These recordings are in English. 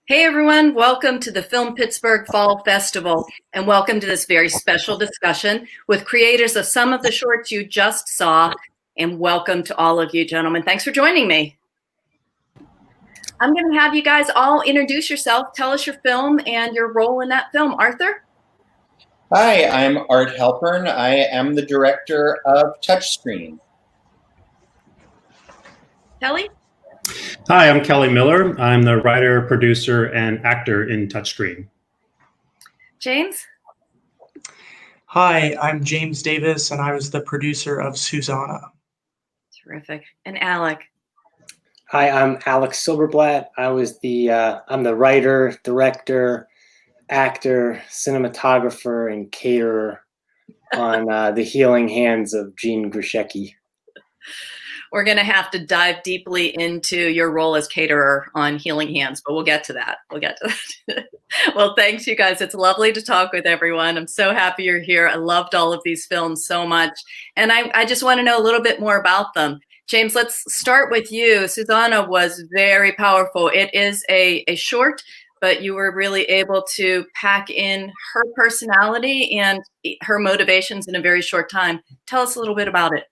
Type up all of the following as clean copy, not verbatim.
Hey everyone, welcome to the Film Pittsburgh Fall Festival, and welcome to this very special discussion with creators of some of the shorts you just saw, and welcome to all of you gentlemen. Thanks for joining me. I'm going to have you guys all introduce yourself, tell us your film and your role in that film. Arthur? Hi, I'm Art Halpern. I am the director of Touchscreen. Kelly? Hi, I'm Kelly Miller. I'm the writer, producer, and actor in Touchscreen. James? Hi, I'm James Davis, and I was the producer of Susanna. Terrific. And Alec? Hi, I'm Alec Silberblatt. I'm the writer, director, actor, cinematographer, and caterer on The Healing Hands of Jean Grishecki. We're going to have to dive deeply into your role as caterer on Healing Hands, but we'll get to that. Well, thanks, you guys. It's lovely to talk with everyone. I'm so happy you're here. I loved all of these films so much. And I just want to know a little bit more about them. James, let's start with you. Susanna was very powerful. It is a short, but you were really able to pack in her personality and her motivations in a very short time. Tell us a little bit about it.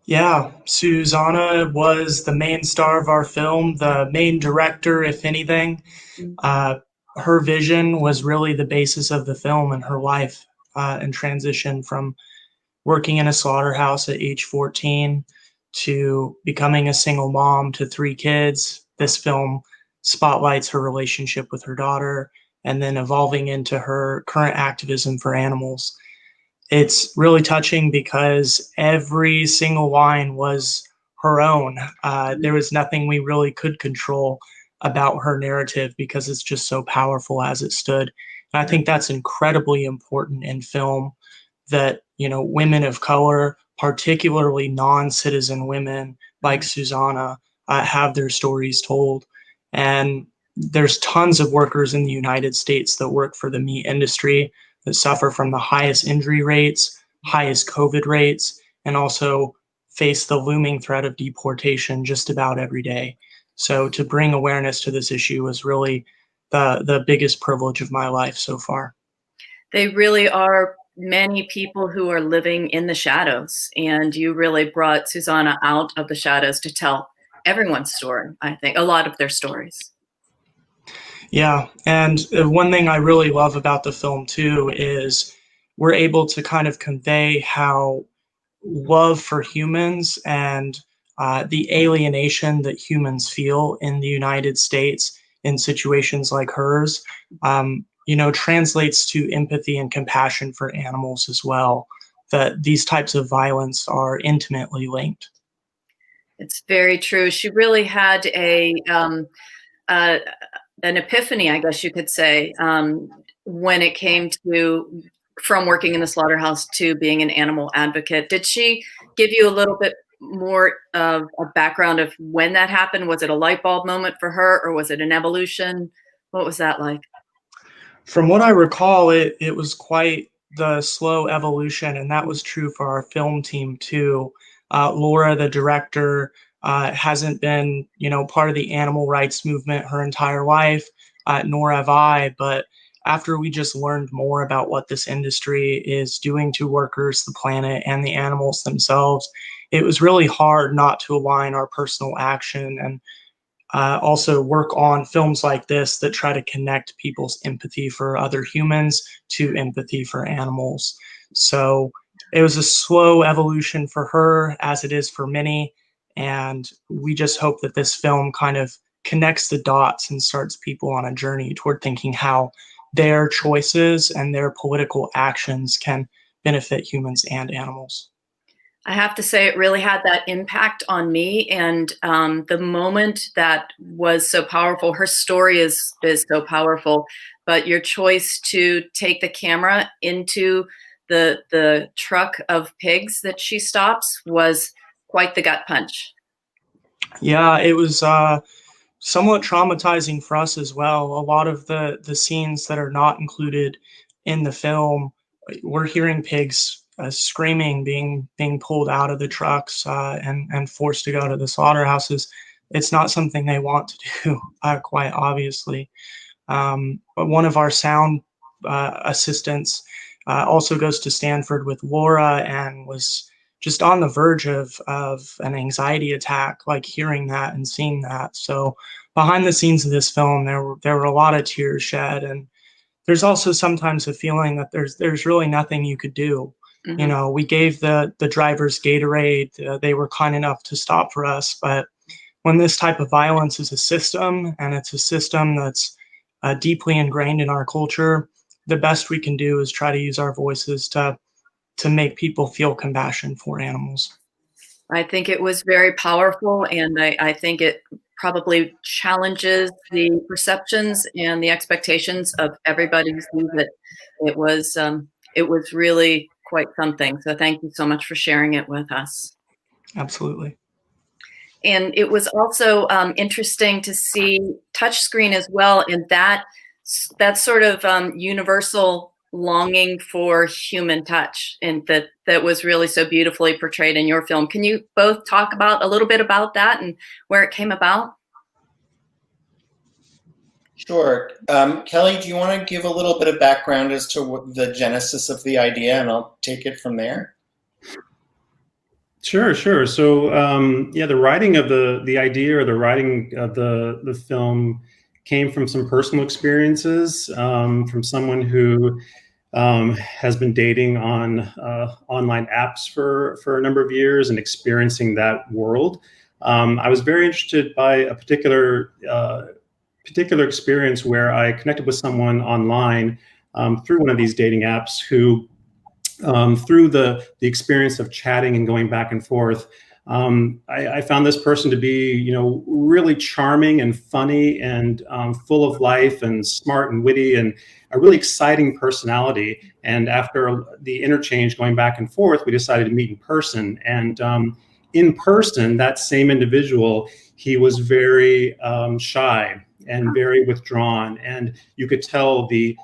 Yeah, Susanna was the main star of our film, the main director, if anything. Her vision was really the basis of the film and her life and transition from working in a slaughterhouse at age 14 to becoming a single mom to 3 kids. This film spotlights her relationship with her daughter and then evolving into her current activism for animals. It's really touching because every single line was her own. There was nothing we really could control about her narrative because it's just so powerful as it stood. And I think that's incredibly important in film, that, you know, women of color, particularly non-citizen women like Susanna, have their stories told. And there's tons of workers in the United States that work for the meat industry that suffer from the highest injury rates, highest COVID rates, and also face the looming threat of deportation just about every day. So to bring awareness to this issue was really the biggest privilege of my life so far. They really are many people who are living in the shadows, and you really brought Susanna out of the shadows to tell everyone's story, I think, a lot of their stories. Yeah, and one thing I really love about the film too is we're able to kind of convey how love for humans and the alienation that humans feel in the United States in situations like hers, translates to empathy and compassion for animals as well. That these types of violence are intimately linked. It's very true. She really had an epiphany, I guess you could say, when it came to from working in the slaughterhouse to being an animal advocate. Did she give you a little bit more of a background of when that happened? Was it a light bulb moment for her, or was it an evolution? What was that like? From what I recall, it was quite the slow evolution, and that was true for our film team too. Laura, the director, hasn't been, part of the animal rights movement her entire life, nor have I. But after we just learned more about what this industry is doing to workers, the planet, and the animals themselves, it was really hard not to align our personal action and also work on films like this that try to connect people's empathy for other humans to empathy for animals. So it was a slow evolution for her, as it is for many. And we just hope that this film kind of connects the dots and starts people on a journey toward thinking how their choices and their political actions can benefit humans and animals. I have to say it really had that impact on me, and the moment that was so powerful. Her story is so powerful, but your choice to take the camera into the truck of pigs that she stops was quite the gut punch. Yeah, it was somewhat traumatizing for us as well. A lot of the scenes that are not included in the film, we're hearing pigs screaming, being pulled out of the trucks and forced to go to the slaughterhouses. it's not something they want to do, quite obviously. But one of our sound assistants also goes to Stanford with Laura and was just on the verge of an anxiety attack, like hearing that and seeing that. So behind the scenes of this film, there were a lot of tears shed, and there's also sometimes a feeling that there's really nothing you could do. Mhm. You know, we gave the drivers Gatorade. They were kind enough to stop for us, but when this type of violence is a system, and it's a system that's deeply ingrained in our culture, the best we can do is try to use our voices to make people feel compassion for animals. I think it was very powerful, and I think it probably challenges the perceptions and the expectations of everybody who sees it. It was really quite something. So thank you so much for sharing it with us. Absolutely. And it was also interesting to see touchscreen as well, and that sort of universal longing for human touch, and that was really so beautifully portrayed in your film. Can you both talk about a little bit about that and where it came about? Sure. Kelly, do you want to give a little bit of background as to what the genesis of the idea, and I'll take it from there? Sure. So, yeah, the writing of the idea, or the writing of the film, came from some personal experiences, from someone who has been dating on online apps for a number of years and experiencing that world. I was very interested by a particular experience where I connected with someone online through one of these dating apps who, through the experience of chatting and going back and forth, I found this person to be, really charming and funny and full of life and smart and witty and a really exciting personality. And after the interchange going back and forth, we decided to meet in person. And in person, that same individual, he was very shy and very withdrawn. And you could tell the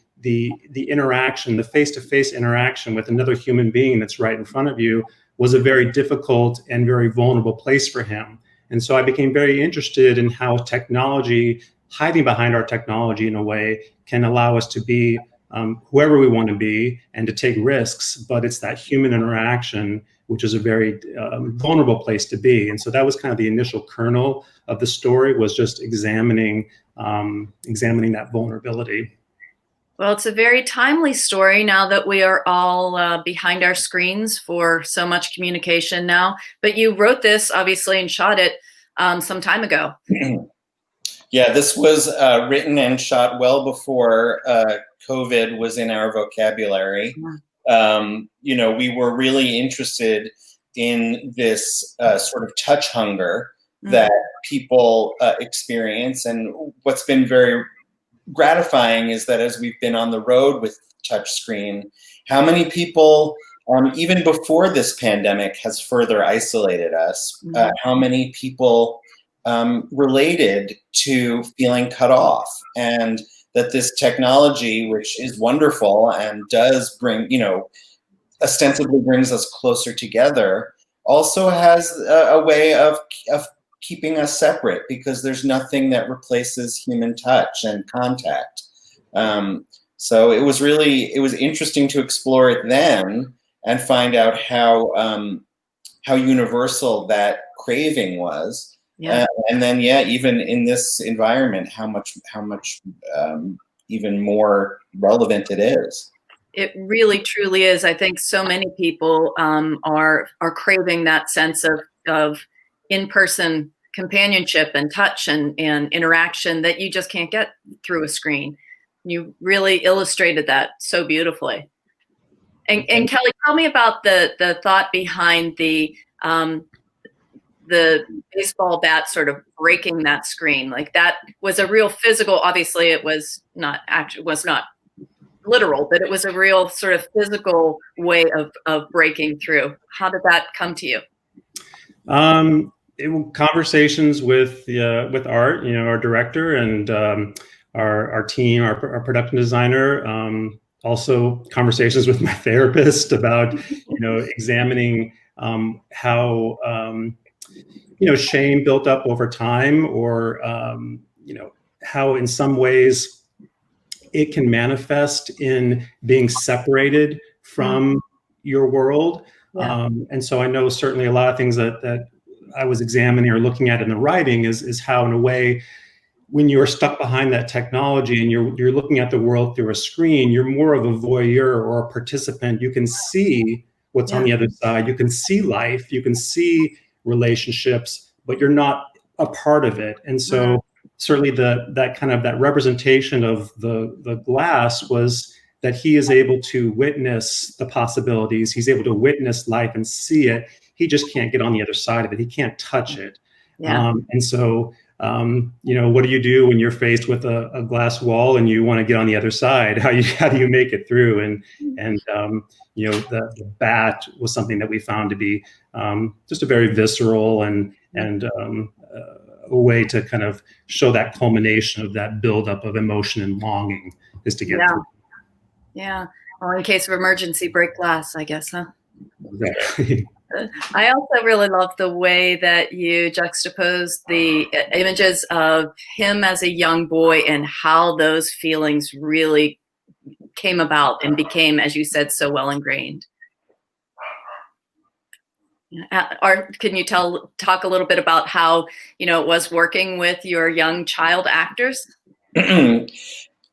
interaction, the face-to-face interaction with another human being that's right in front of you, was a very difficult and very vulnerable place for him. And so I became very interested in how technology, hiding behind our technology in a way, can allow us to be whoever we want to be and to take risks. But it's that human interaction, which is a very vulnerable place to be. And so that was kind of the initial kernel of the story, was just examining that vulnerability. Well, it's a very timely story now that we are all behind our screens for so much communication now. But you wrote this, obviously, and shot it some time ago. Yeah, this was written and shot well before COVID was in our vocabulary. We were really interested in this sort of touch hunger that people experience. And what's been very gratifying is that as we've been on the road with touchscreen, how many people, even before this pandemic has further isolated us, how many people related to feeling cut off, and that this technology, which is wonderful and does bring, ostensibly brings us closer together, also has a way of keeping us separate, because there's nothing that replaces human touch and contact. So it was interesting to explore it then and find out how universal that craving was. Yeah. And then, even in this environment, how much even more relevant it is. It really, truly is. I think so many people are craving that sense of in-person companionship and touch and interaction that you just can't get through a screen. You really illustrated that so beautifully. And Kelly, tell me about the thought behind the baseball bat sort of breaking that screen. Like, that was a real physical, obviously it was not literal, but it was a real sort of physical way of breaking through. How did that come to you? Conversations with Art, our director, and our team, our production designer. Also conversations with my therapist about, examining how shame built up over time, or how in some ways it can manifest in being separated from your world. And so I know certainly a lot of things that I was examining or looking at in the writing is how, in a way, when you're stuck behind that technology and you're looking at the world through a screen, you're more of a voyeur or a participant. You can see what's on the other side. You can see life. You can see relationships, but you're not a part of it. And so certainly that representation of the glass was that he is able to witness the possibilities. He's able to witness life and see it. He just can't get on the other side of it. He can't touch it. And so, what do you do when you're faced with a glass wall and you want to get on the other side? How do you make it through? And the bat was something that we found to be just a very visceral and a way to kind of show that culmination of that buildup of emotion and longing is to get through. Yeah. Well, in case of emergency, break glass, I guess, huh? Exactly. I also really love the way that you juxtaposed the images of him as a young boy and how those feelings really came about and became, as you said, so well ingrained. Art, can you talk a little bit about how it was working with your young child actors?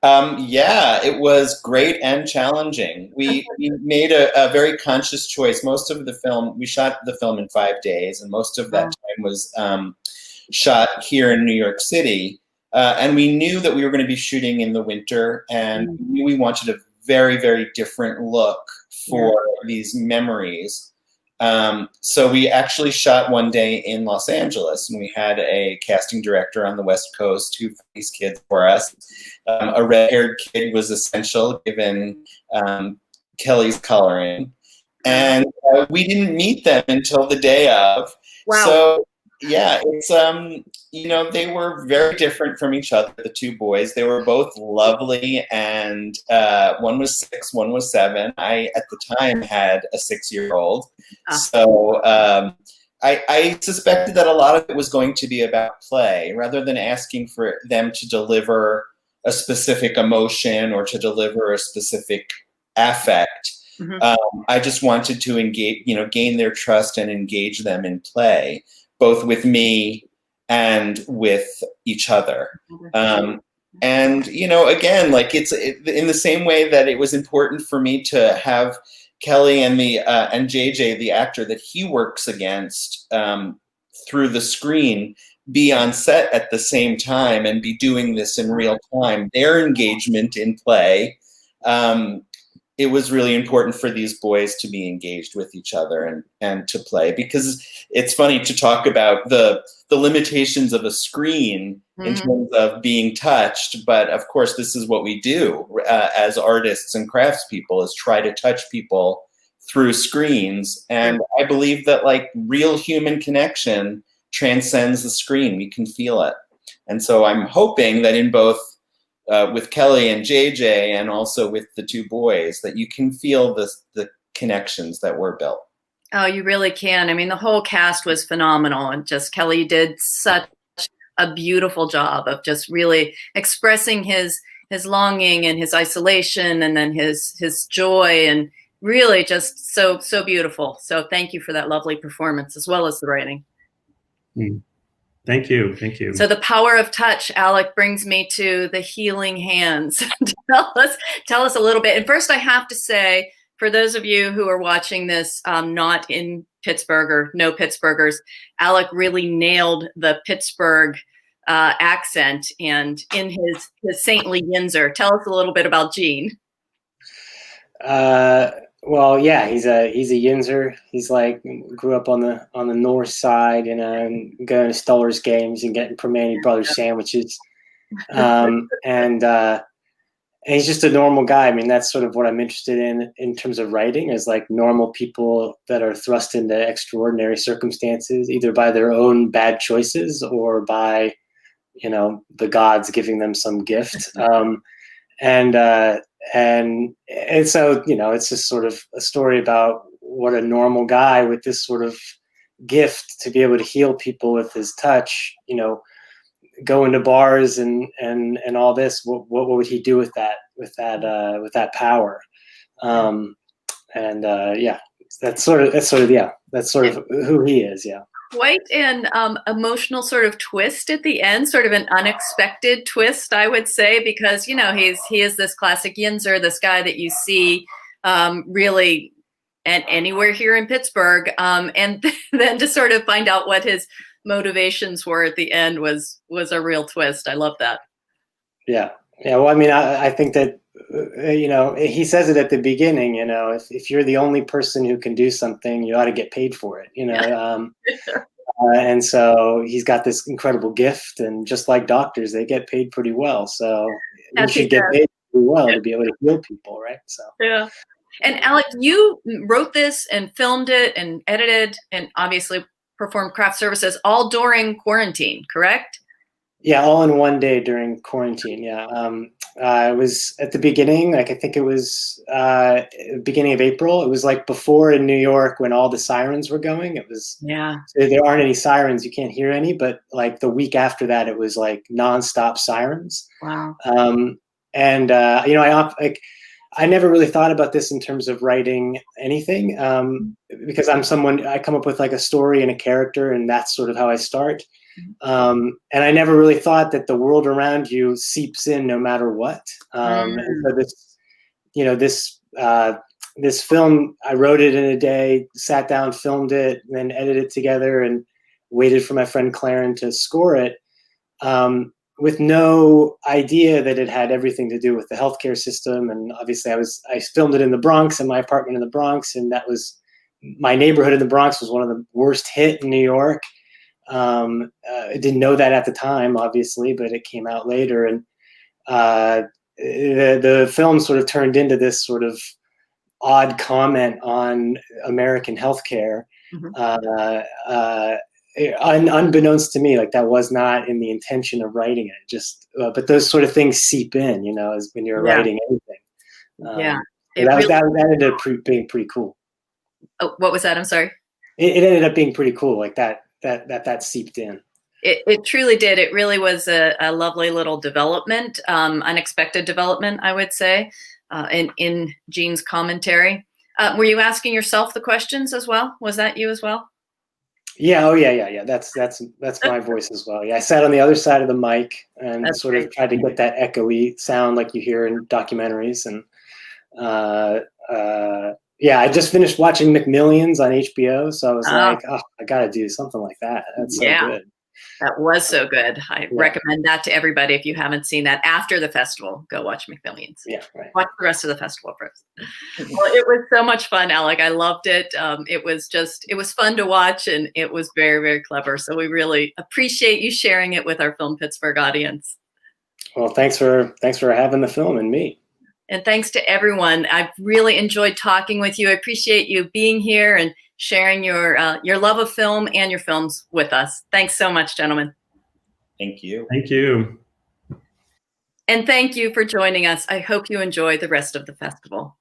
Yeah, it was great and challenging. We made a very conscious choice. Most of the film, we shot the film in 5 days, and most of that time was shot here in New York City. And we knew that we were going to be shooting in the winter, and we knew we wanted a very, very different look for these memories. So we actually shot one day in Los Angeles, and we had a casting director on the West Coast who found these kids for us. A red-haired kid was essential given Kelly's coloring, and we didn't meet them until the day of. Wow. So yeah, it's they were very different from each other. The two boys, they were both lovely, and one was 6, one was 7. I at the time had a 6-year-old, so I suspected that a lot of it was going to be about play rather than asking for them to deliver a specific emotion or to deliver a specific affect. I just wanted to engage, gain their trust and engage them in play, both with me and with each other. And, again, like in the same way that it was important for me to have Kelly and and JJ, the actor that he works against through the screen, be on set at the same time and be doing this in real time, their engagement in play, it was really important for these boys to be engaged with each other and to play, because it's funny to talk about the limitations of a screen in terms of being touched. But of course, this is what we do as artists and craftspeople, is try to touch people through screens. And I believe that like real human connection transcends the screen. We can feel it. And so I'm hoping that in both with Kelly and JJ and also with the two boys, that you can feel the connections that were built. Oh, you really can. I mean, the whole cast was phenomenal, and just Kelly did such a beautiful job of just really expressing his longing and his isolation, and then his joy, and really just so beautiful. So thank you for that lovely performance, as well as the writing. Thank you. Thank you. So the power of touch, Alec, brings me to the healing hands. Tell us a little bit. And first, I have to say, for those of you who are watching this not in Pittsburgh or no Pittsburghers, Alec really nailed the Pittsburgh accent, and in his saintly Yinzer. Tell us a little bit about Gene. Well, yeah, he's a Yinzer. He's like grew up on the north side, and going to Steelers games and getting Permane Brothers sandwiches, and he's just a normal guy. I mean, that's sort of what I'm interested in terms of writing, is like normal people that are thrust into extraordinary circumstances, either by their own bad choices or by, the gods giving them some gift. And so, it's just sort of a story about what a normal guy with this sort of gift to be able to heal people with his touch, go into bars and all this, what would he do with that power? Yeah, that's sort of who he is. Yeah. Quite an emotional sort of twist at the end, sort of an unexpected twist, I would say, because he is this classic Yinzer, this guy that you see really anywhere here in Pittsburgh, and then to sort of find out what his motivations were at the end was a real twist. I love that. Yeah. Well, I mean, I think that he says it at the beginning. If you're the only person who can do something, you ought to get paid for it. And so he's got this incredible gift, and just like doctors, they get paid pretty well. So you should get paid pretty well to be able to heal people, right? So yeah. And Alec, you wrote this and filmed it and edited and obviously performed craft services all during quarantine, correct? Yeah, all in one day during quarantine. Yeah. It was at the beginning, I think it was beginning of April. It was like before in New York when all the sirens were going. It was, there aren't any sirens, you can't hear any, but like the week after that, it was like nonstop sirens. Wow. I never really thought about this in terms of writing anything, because I come up with like a story and a character, and that's sort of how I start. And I never really thought that the world around you seeps in no matter what. And so this film, I wrote it in a day, sat down, filmed it, and then edited it together, and waited for my friend Claren to score it, with no idea that it had everything to do with the healthcare system. And obviously I filmed it in the Bronx, in my apartment in the Bronx, and that was, my neighborhood in the Bronx was one of the worst hit in New York. I didn't know that at the time, obviously, but it came out later. And the film sort of turned into this sort of odd comment on American healthcare, unbeknownst to me. Like, that was not in the intention of writing it. Just, but those sort of things seep in, as when you're writing anything. That ended up being pretty cool. Oh, what was that? I'm sorry. It ended up being pretty cool. Like that seeped in. It truly did. It really was a lovely little development, unexpected development, I would say, in Gene's commentary. Were you asking yourself the questions as well? Was that you as well? Yeah. Oh, yeah. That's my voice as well. Yeah, I sat on the other side of the mic and of tried to get that echoey sound like you hear in documentaries. And I just finished watching McMillions on HBO, so I was like, oh, I got to do something like that. That's so good. That was so good. I recommend that to everybody. If you haven't seen that after the festival, go watch McMillions. Yeah, right. Watch the rest of the festival first. Well, it was so much fun, Alec. I loved it. It was fun to watch, and it was very, very clever. So we really appreciate you sharing it with our Film Pittsburgh audience. Well, thanks for having the film and me. And thanks to everyone. I've really enjoyed talking with you. I appreciate you being here and sharing your love of film and your films with us. Thanks so much, gentlemen. Thank you. Thank you. And thank you for joining us. I hope you enjoy the rest of the festival.